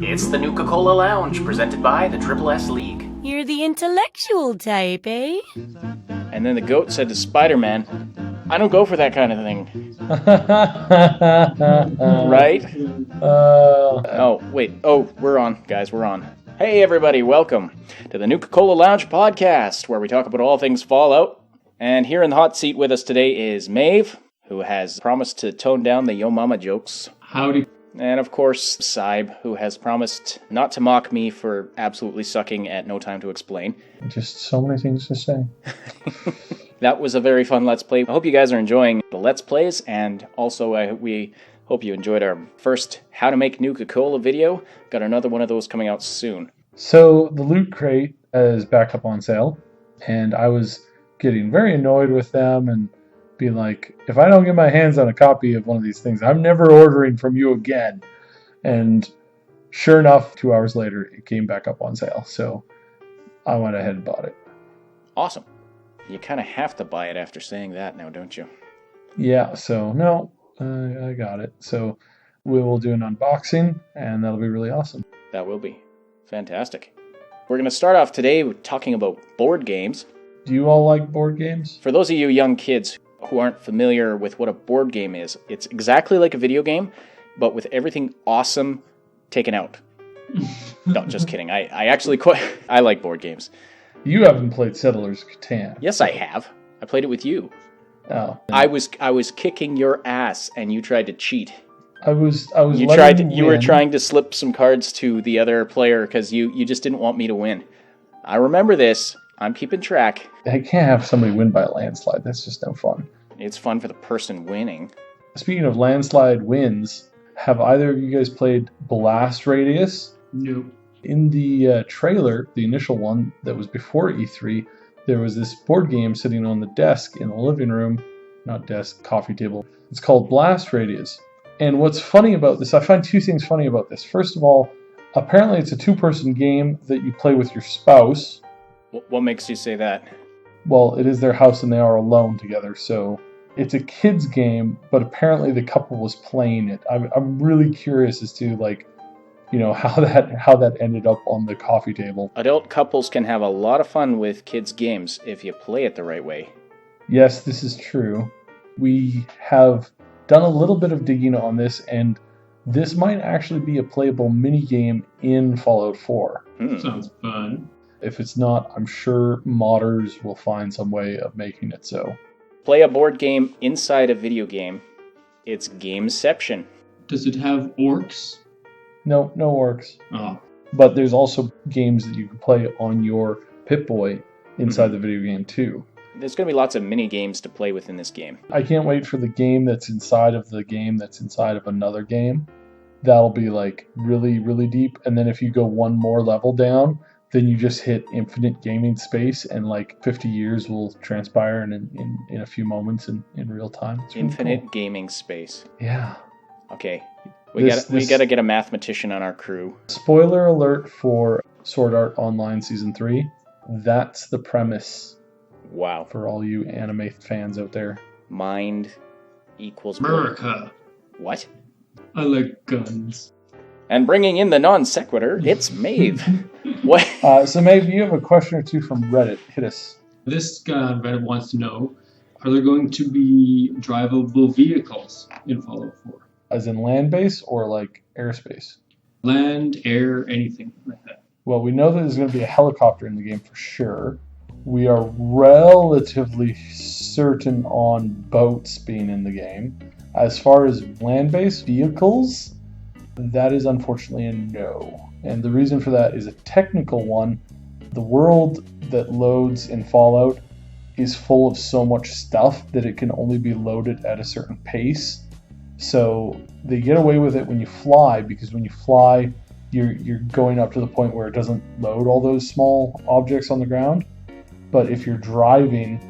It's the Nuka-Cola Lounge, presented by the Triple S League. You're the intellectual type, eh? And then the goat said to Spider-Man, I don't go for that kind of thing. Right? We're on, guys, we're on. Hey, everybody, welcome to the Nuka-Cola Lounge podcast, where we talk about all things Fallout. And here in the hot seat with us today is Mave, who has promised to tone down the Yo Mama jokes. Howdy. And of course, Saib, who has promised not to mock me for absolutely sucking at No Time to Explain. Just so many things to say. That was a very fun Let's Play. I hope you guys are enjoying the Let's Plays, and also we hope you enjoyed our first How to Make Nuka-Cola video. Got another one of those coming out soon. So the Loot Crate is back up on sale, and I was getting very annoyed with them and being like, if I don't get my hands on a copy of one of these things, I'm never ordering from you again. And sure enough, 2 hours later, it came back up on sale. So I went ahead and bought it. Awesome. You kind of have to buy it after saying that now, don't you? Yeah, so no, I got it. So we will do an unboxing, and that'll be really awesome. That will be fantastic. We're going to start off today with talking about board games. Do you all like board games? For those of you young kids who aren't familiar with what a board game is, it's exactly like a video game, but with everything awesome taken out. No, just kidding. I like board games. You haven't played Settlers of Catan. Yes, I have. I played it with you. Oh. I was kicking your ass, and you tried to cheat. I was. You were trying to slip some cards to the other player because you just didn't want me to win. I remember this. I'm keeping track. I can't have somebody win by a landslide. That's just no fun. It's fun for the person winning. Speaking of landslide wins, have either of you guys played Blast Radius? Nope. In the trailer, the initial one that was before E3, there was this board game sitting on the desk in the living room. Not desk, coffee table. It's called Blast Radius. And what's funny about this, I find two things funny about this. First of all, apparently it's a two-person game that you play with your spouse. What makes you say that? Well, it is their house and they are alone together, so it's a kid's game, but apparently the couple was playing it. I'm really curious as to, how that ended up on the coffee table. Adult couples can have a lot of fun with kids' games if you play it the right way. Yes, this is true. We have done a little bit of digging on this, and this might actually be a playable minigame in Fallout 4. Sounds fun. If it's not, I'm sure modders will find some way of making it so. Play a board game inside a video game. It's gameception. Does it have orcs? No orcs. Oh. But there's also games that you can play on your Pip-Boy inside the video game too. There's going to be lots of mini games to play with in this game. I can't wait for the game that's inside of the game that's inside of another game. That'll be really, really deep. And then if you go one more level down, then you just hit infinite gaming space, and 50 years will transpire in a few moments in real time. It's really Infinite cool. gaming space. Yeah. Okay. We got to get a mathematician on our crew. Spoiler alert for Sword Art Online Season 3. That's the premise. Wow. For all you anime fans out there. Mind equals... America. What? I like guns. And bringing in the non sequitur, it's Mave. What? So Mave, you have a question or two from Reddit. Hit us. This guy on Reddit wants to know, are there going to be drivable vehicles in Fallout 4? As in land base or airspace? Land, air, anything like that. Well, we know that there's going to be a helicopter in the game for sure. We are relatively certain on boats being in the game. As far as land-based vehicles, that is unfortunately a no. And the reason for that is a technical one. The world that loads in Fallout is full of so much stuff that it can only be loaded at a certain pace. So they get away with it when you fly, because when you fly, you're going up to the point where it doesn't load all those small objects on the ground. But if you're driving,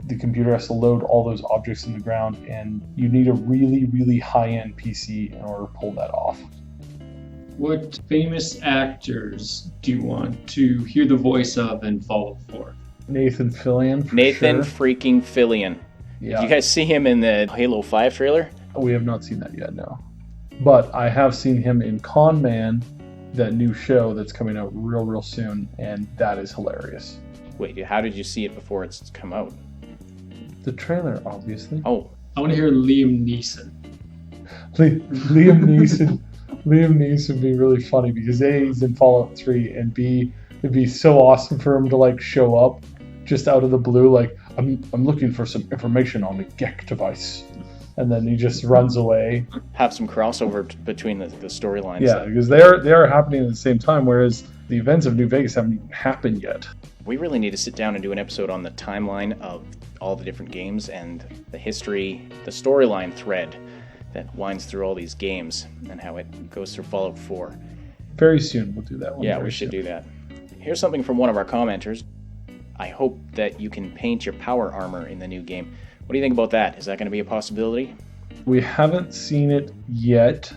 the computer has to load all those objects in the ground, and you need a really, really high-end PC in order to pull that off. What famous actors do you want to hear the voice of in Fallout 4? Nathan Fillion, for Nathan sure. freaking Fillion. Yeah. Did you guys see him in the Halo 5 trailer? We have not seen that yet, no. But I have seen him in Con Man that new show that's coming out real soon, and that is hilarious. Wait, how did you see it before it's come out? The trailer, obviously. Oh, I want to hear Liam Neeson. Liam Neeson would be really funny because A, he's in Fallout 3, and B, it'd be so awesome for him to like show up just out of the blue, like, I'm looking for some information on the GEC device. And then he just runs away. have some crossover between the storylines. Yeah, because they are happening at the same time, whereas the events of New Vegas haven't even happened yet. We really need to sit down and do an episode on the timeline of all the different games and the history, the storyline thread that winds through all these games and how it goes through Fallout 4. Very soon we'll do that one. Yeah, we should do that. Here's something from one of our commenters. I hope that you can paint your power armor in the new game. What do you think about that? Is that going to be a possibility? We haven't seen it yet.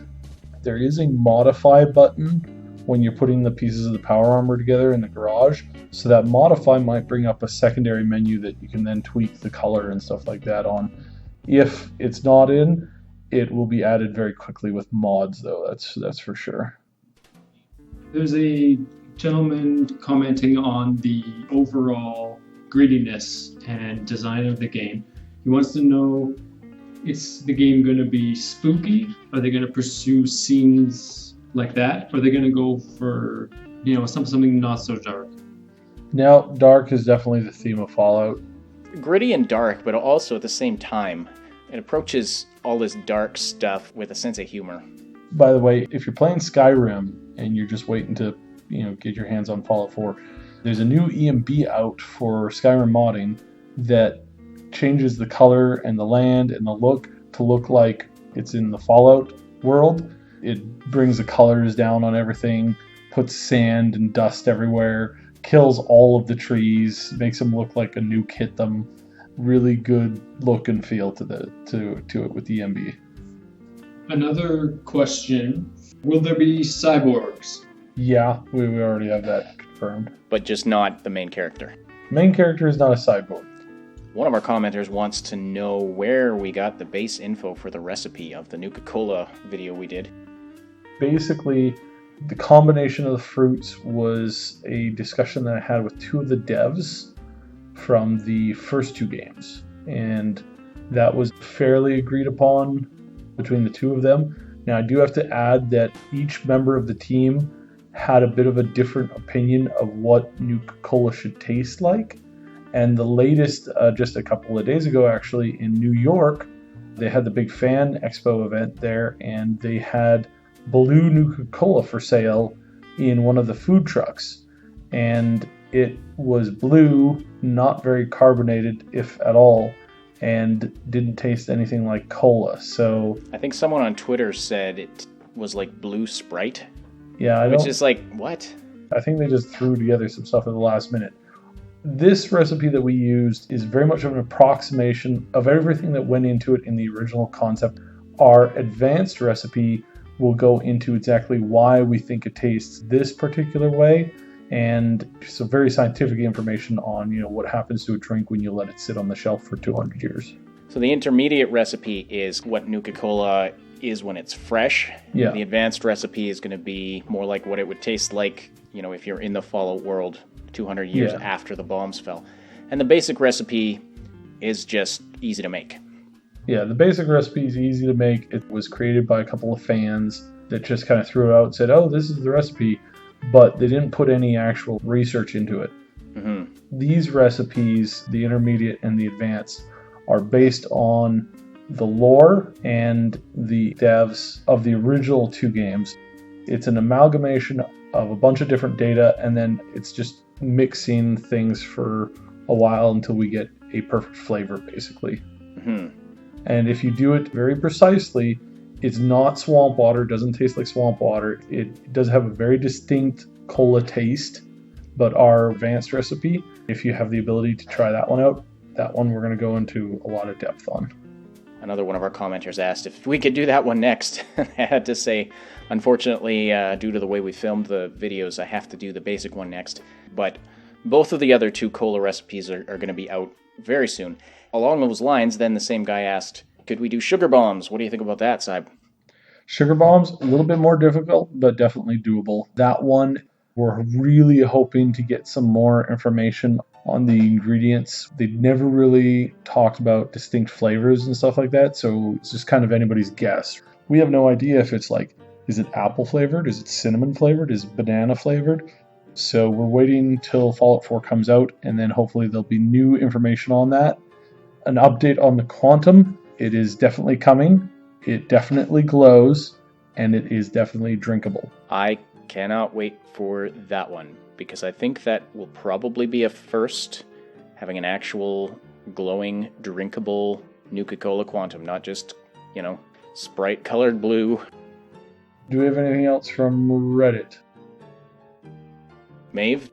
There is a modify button when you're putting the pieces of the power armor together in the garage. So that modify might bring up a secondary menu that you can then tweak the color and stuff like that on. If it's not in, it will be added very quickly with mods, though. That's for sure. There's a gentleman commenting on the overall grittiness and design of the game. He wants to know, is the game going to be spooky? Are they going to pursue scenes like that? Or are they going to go for, something not so dark? Now, dark is definitely the theme of Fallout. Gritty and dark, but also at the same time, it approaches all this dark stuff with a sense of humor. By the way, if you're playing Skyrim and you're just waiting to, get your hands on Fallout 4, there's a new EMB out for Skyrim modding that changes the color and the land and the look to look like it's in the Fallout world. It brings the colors down on everything, puts sand and dust everywhere, kills all of the trees, makes them look like a nuke hit them. Really good look and feel to it with the EMB. Another question, will there be cyborgs? Yeah, we already have that confirmed. But just not the main character. Main character is not a cyborg. One of our commenters wants to know where we got the base info for the recipe of the Nuka-Cola video we did. Basically, the combination of the fruits was a discussion that I had with two of the devs from the first two games. And that was fairly agreed upon between the two of them. Now, I do have to add that each member of the team had a bit of a different opinion of what Nuka-Cola should taste like. And the latest, just a couple of days ago, actually, in New York, they had the big fan expo event there, and they had blue Nuka-Cola for sale in one of the food trucks. And it was blue, not very carbonated, if at all, and didn't taste anything like cola. So I think someone on Twitter said it was like blue Sprite. Yeah, which is like, what? I think they just threw together some stuff at the last minute. This recipe that we used is very much of an approximation of everything that went into it in the original concept. Our advanced recipe will go into exactly why we think it tastes this particular way, and some very scientific information on, what happens to a drink when you let it sit on the shelf for 200 years. So the intermediate recipe is what Nuka-Cola is when it's fresh. Yeah. The advanced recipe is going to be more like what it would taste like, if you're in the Fallout world 200 years after the bombs fell. And the basic recipe is just easy to make. Yeah, the basic recipe is easy to make. It was created by a couple of fans that just kind of threw it out and said, oh, this is the recipe, but they didn't put any actual research into it. Mm-hmm. These recipes, the intermediate and the advanced, are based on the lore and the devs of the original two games. It's an amalgamation of a bunch of different data, and then it's just mixing things for a while until we get a perfect flavor, basically. Mm-hmm. And if you do it very precisely, it's not swamp water, it doesn't taste like swamp water. It does have a very distinct cola taste, but our advanced recipe, if you have the ability to try that one out, that one we're going to go into a lot of depth on. Another one of our commenters asked if we could do that one next. I had to say, unfortunately, due to the way we filmed the videos, I have to do the basic one next. But both of the other two cola recipes are going to be out very soon. Along those lines, then the same guy asked, could we do sugar bombs? What do you think about that, Saib? Sugar bombs, a little bit more difficult, but definitely doable. That one, we're really hoping to get some more information on the ingredients. They never really talked about distinct flavors and stuff like that, so it's just kind of anybody's guess. We have no idea if it's like, is it apple flavored? Is it cinnamon flavored? Is it banana flavored? So we're waiting till Fallout 4 comes out, and then hopefully there'll be new information on that. An update on the quantum. It is definitely coming. It definitely glows, and it is definitely drinkable. I cannot wait for that one, because I think that will probably be a first, having an actual glowing, drinkable Nuka-Cola Quantum, not just, Sprite-colored blue. Do we have anything else from Reddit? Mave?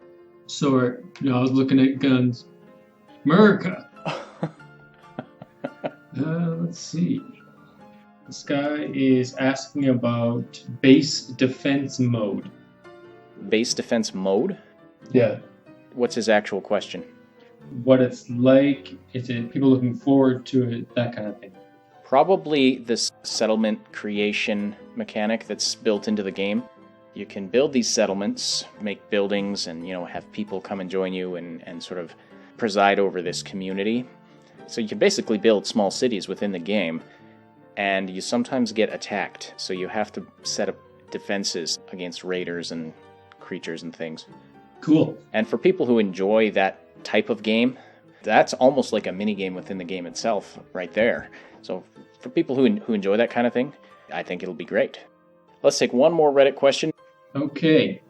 So, I was looking at guns. America! Let's see. This guy is asking about base defense mode. Base defense mode? Yeah. What's his actual question? What it's like, is it people looking forward to it, that kind of thing. Probably this settlement creation mechanic that's built into the game. You can build these settlements, make buildings, and have people come and join you and sort of preside over this community. So you can basically build small cities within the game, and you sometimes get attacked. So you have to set up defenses against raiders and creatures and things. Cool. And for people who enjoy that type of game, that's almost like a minigame within the game itself right there. So for people who enjoy that kind of thing, I think it'll be great. Let's take one more Reddit question. Okay.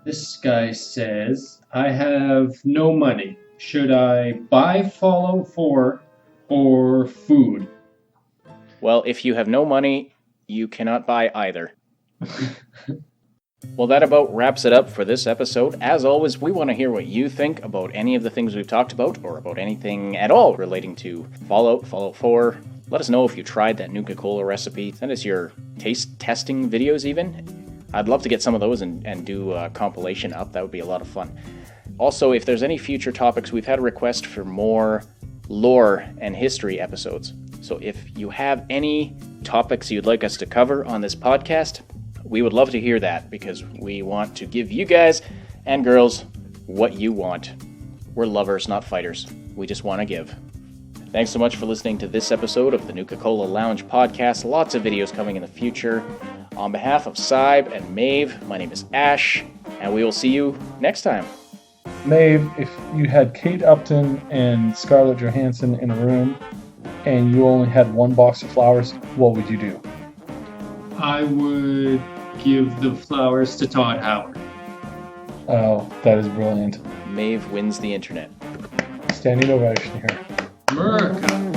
This guy says, I have no money. Should I buy Fallout 4 or food? Well, if you have no money, you cannot buy either. Well, that about wraps it up for this episode. As always, we want to hear what you think about any of the things we've talked about, or about anything at all relating to Fallout, Fallout 4. Let us know if you tried that Nuka-Cola recipe. Send us your taste testing videos even. I'd love to get some of those and do a compilation up. That would be a lot of fun. Also, if there's any future topics, we've had a request for more lore and history episodes. So if you have any topics you'd like us to cover on this podcast, we would love to hear that, because we want to give you guys and girls what you want. We're lovers, not fighters. We just want to give. Thanks so much for listening to this episode of the Nuka-Cola Lounge podcast. Lots of videos coming in the future. On behalf of Saib and Mave, my name is Ash, and we will see you next time. Mave, if you had Kate Upton and Scarlett Johansson in a room and you only had one box of flowers, what would you do? I would give the flowers to Todd Howard. Oh, that is brilliant. Mave wins the internet. Standing ovation here. America!